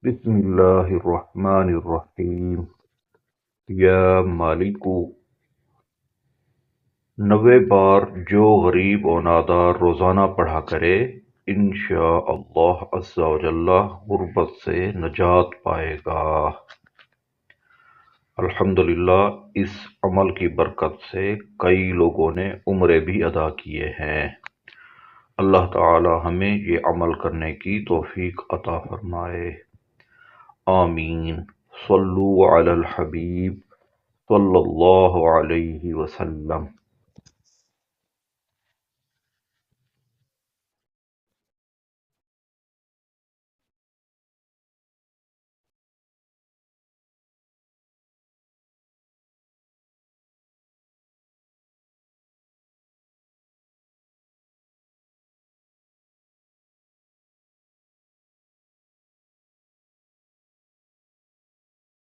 بسم اللہ الرحمن الرحیم۔ یا مالکو، 90 بار جو غریب و نادار روزانہ پڑھا کرے، انشاءاللہ عز و جل غربت سے نجات پائے گا۔ الحمدللہ، اس عمل کی برکت سے کئی لوگوں نے عمرے بھی ادا کیے ہیں۔ اللہ تعالی ہمیں یہ عمل کرنے کی توفیق عطا فرمائے، آمین۔ صلو علی الحبیب صلی اللہ علیہ وسلم۔